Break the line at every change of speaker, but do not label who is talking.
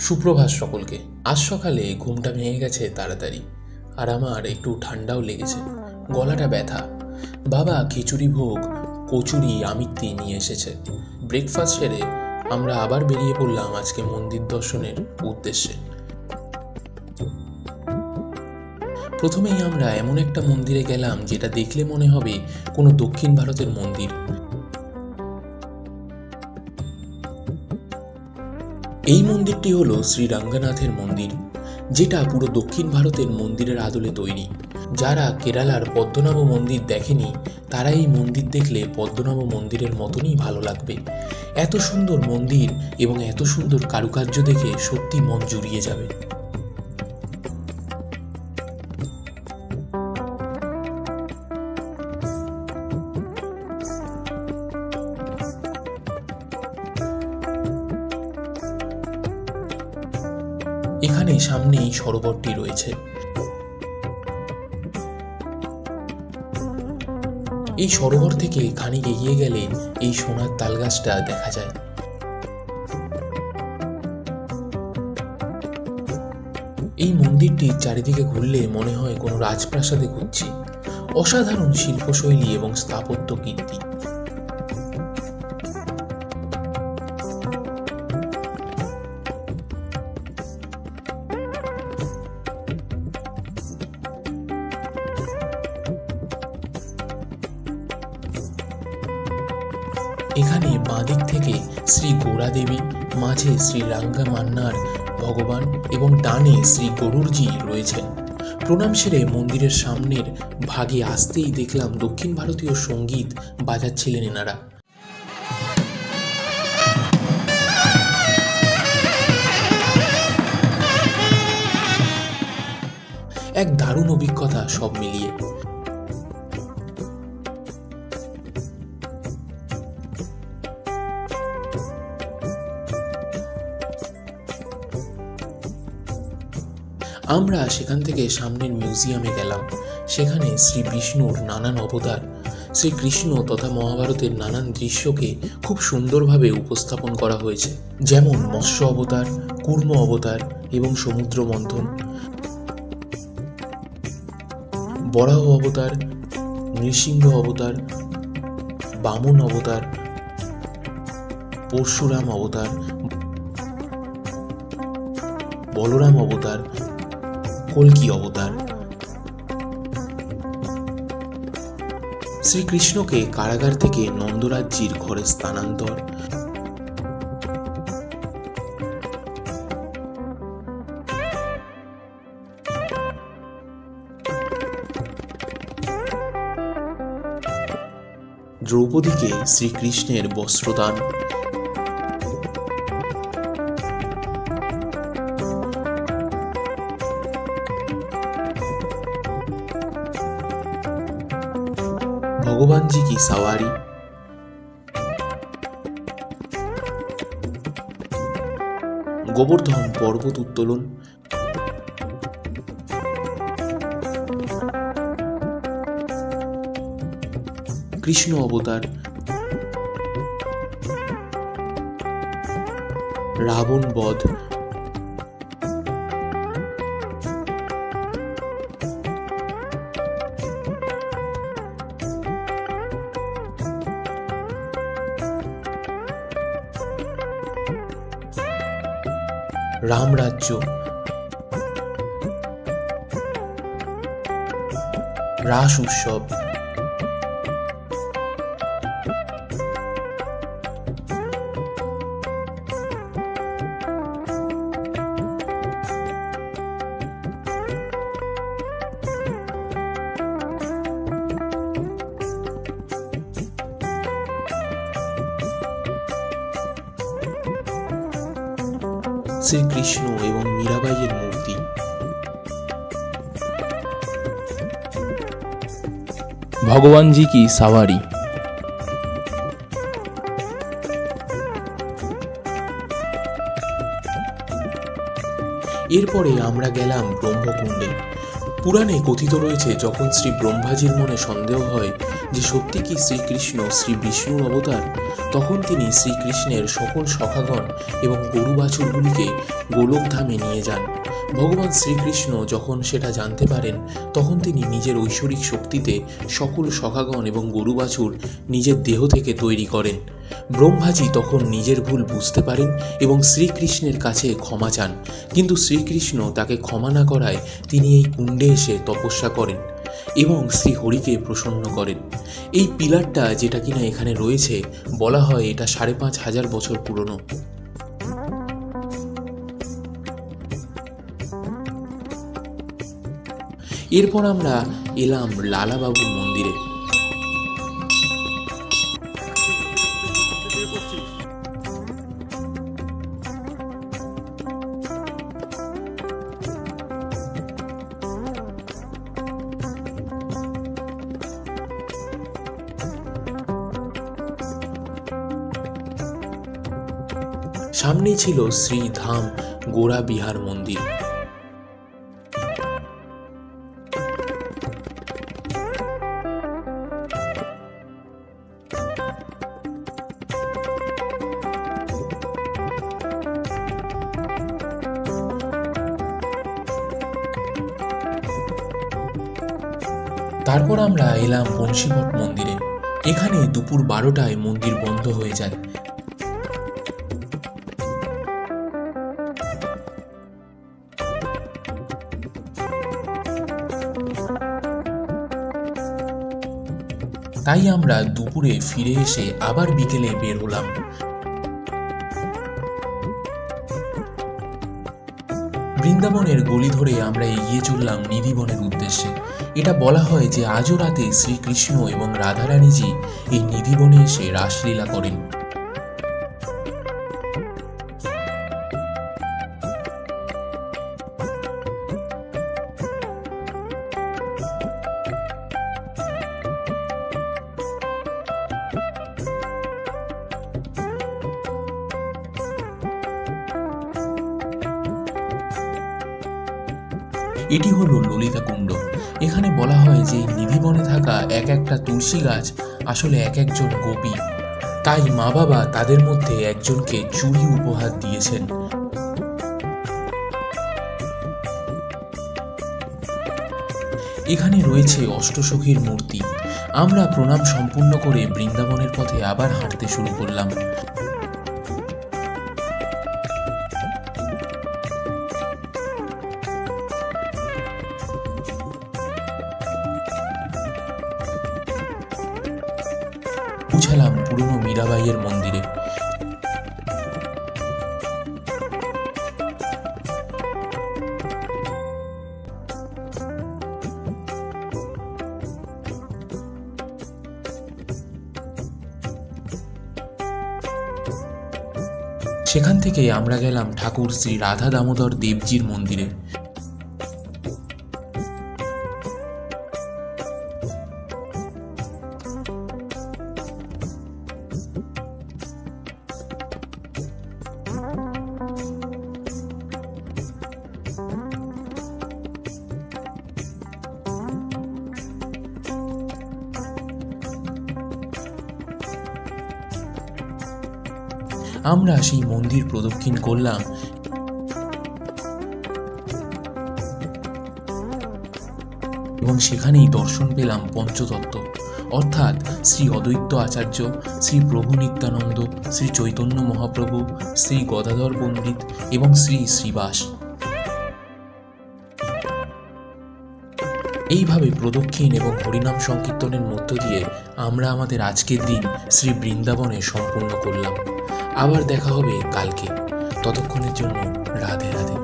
সুপ্রভাত সকলকে। আজ সকালে ঘুমটা ভেঙে গেছে তাড়াতাড়ি, আর আমার একটু ঠান্ডাও লেগেছে, গলাটা ব্যথা। বাবা খিচুড়ি ভোগ, কচুরি, আমিত্তি নিয়ে এসেছে। ব্রেকফাস্ট সেরে আমরা আবার বেরিয়ে পড়লাম আজকে মন্দির দর্শনের উদ্দেশ্যে। প্রথমেই আমরা এমন একটা মন্দিরে গেলাম যেটা দেখলে মনে হবে কোনো দক্ষিণ ভারতের মন্দির। এই মন্দিরটি হলো শ্রী রঙ্গনাথের মন্দির, যেটা পুরো দক্ষিণ ভারতের মন্দিরের আদলে তৈরি। যারা কেরালার পদ্মনাভ মন্দির দেখেনি তারা এই মন্দির দেখলে পদ্মনাভ মন্দিরের মতনই ভালো লাগবে। এত সুন্দর মন্দির এবং এত সুন্দর কারুকার্য দেখে সত্যি মন জুড়িয়ে যাবে। এখানে সামনেই সরোবরটি রয়েছে। এই সরোবর থেকে খানিক এগিয়ে গেলে এই সোনার তালগাছটা দেখা যায়। এই মন্দিরটির চারিদিকে ঘুরলে মনে হয় কোনো রাজপ্রাসাদে ঘুরছি। অসাধারণ শিল্পশৈলী এবং স্থাপত্য কীর্তি। এখানে বাঁদিক থেকে শ্রী গৌরা দেবী, মাঝে শ্রী রাঙ্গা মান্নার ভগবান এবং ডানে শ্রী গরুরজি রয়েছেন। প্রণাম সেরে মন্দিরের সামনের ভাগে আসতেই দেখলাম দক্ষিণ ভারতীয় সঙ্গীত বাজাচ্ছিলেন এনারা। এক দারুণ অভিজ্ঞতা সব মিলিয়ে। আমরা সেখান থেকে সামনের মিউজিয়ামে গেলাম। সেখানে শ্রী বিষ্ণুর নানান অবতার, শ্রীকৃষ্ণ তথা মহাভারতের নানান দৃশ্যকে খুব সুন্দরভাবে উপস্থাপন করা হয়েছে, যেমন মৎস্য অবতার, কূর্ম অবতার এবং সমুদ্র মন্থন, বরাহ অবতার, নৃসিংহ অবতার, বামন অবতার, পরশুরাম অবতার, বলরাম অবতার, কল্কি অবতার। শ্রীকৃষ্ণকে কারাগার থেকে নন্দরাজ্যের ঘরে স্থানান্তর, দ্রৌপদীকে শ্রীকৃষ্ণের বস্ত্রদান, भगवान जी की सवारी, गोवर्धन पर्वत उत्तोलन, कृष्ण अवतार, रावण बध, राम राज्य, रास उत्सव, শ্রীকৃষ্ণ এবং মীরাবাইয়ের মূর্তি,
भगवान जी की सवारी।
এরপরে আমরা গেলাম ব্রহ্মকুণ্ডে। পুরাণে কথিত রয়েছে, যখন শ্রী ব্রহ্মাজির মনে সন্দেহ হয় যে সত্যি কি শ্রীকৃষ্ণ শ্রী বিষ্ণুর অবতার, তখন তিনি শ্রীকৃষ্ণের সকল সখাগণ এবং গরু বাছুরগুলিকে গোলকধামে নিয়ে যান। ভগবান শ্রীকৃষ্ণ যখন সেটা জানতে পারেন, তখন তিনি নিজের ঐশ্বরিক শক্তিতে সকল সখাগণ এবং গরু বাছুর নিজের দেহ থেকে তৈরি করেন। ব্রহ্মাজি তখন নিজের ভুল বুঝতে পারেন এবং শ্রীকৃষ্ণের কাছে ক্ষমা চান, কিন্তু শ্রীকৃষ্ণ তাকে ক্ষমা না করায় তিনি এই কুণ্ডে এসে তপস্যা করেন এবং শ্রী হরিকে প্রসন্ন করেন। এই পিলারটা যেটা কিনা এখানে রয়েছে, বলা হয় এটা ৫,৫০০ বছর পুরনো। এরপর আমরা এলাম লালাবাবুর মন্দিরে। সামনেই ছিল শ্রীধাম গোরা বিহার মন্দির। তারপর আমরা এলাম বংশীমঠ মন্দিরে। এখানে দুপুর 12টায় মন্দির বন্ধ হয়ে যায়। তাই আমরা দুপুরে ফিরে এসে আবার বিকেলে বের হলাম। বৃন্দাবনের গলি ধরে আমরা এগিয়ে চললাম নিধিবনের উদ্দেশ্যে। এটা বলা হয় যে আজও রাতে শ্রীকৃষ্ণ এবং রাধারানীজি এই নিধিবনে এসে রাসলীলা করেন। এটি হলো ললিতা কুণ্ড। এখানে বলা হয় যে নিধিবনে থাকা এক একটা তুলসী গাছ আসলে এক একজন গোপী, তাই মা বাবা তাদের মধ্যে একজনকে চুড়ি উপহার দিয়েছেন। এখানে রয়েছে অষ্টসখীর মূর্তি। আমরা প্রণাম সম্পূর্ণ করে বৃন্দাবনের পথে আবার হাঁটতে শুরু করলাম। পৌঁছালাম পুরনো মীরাবাইয়ের মন্দিরে। সেখান থেকে আমরা গেলাম ঠাকুর শ্রী রাধা দামোদর দেবজির মন্দিরে। আমরা সেই মন্দির প্রদক্ষিণ করলাম এবং সেখানেই দর্শন পেলাম পঞ্চতত্ত্ব, অর্থাৎ শ্রী অদ্বৈত আচার্য, শ্রী প্রভু নিত্যানন্দ, শ্রী চৈতন্য মহাপ্রভু, শ্রী গদাধর পণ্ডিত এবং শ্রী শ্রীবাস। এইভাবে প্রদক্ষিণ এবং হরিনাম সংকীর্তনের মধ্য দিয়ে আমরা আমাদের আজকের দিন শ্রী বৃন্দাবনে সম্পূর্ণ করলাম। আবার দেখা হবে কালকে। ততক্ষণের জন্য রাধে রাধে।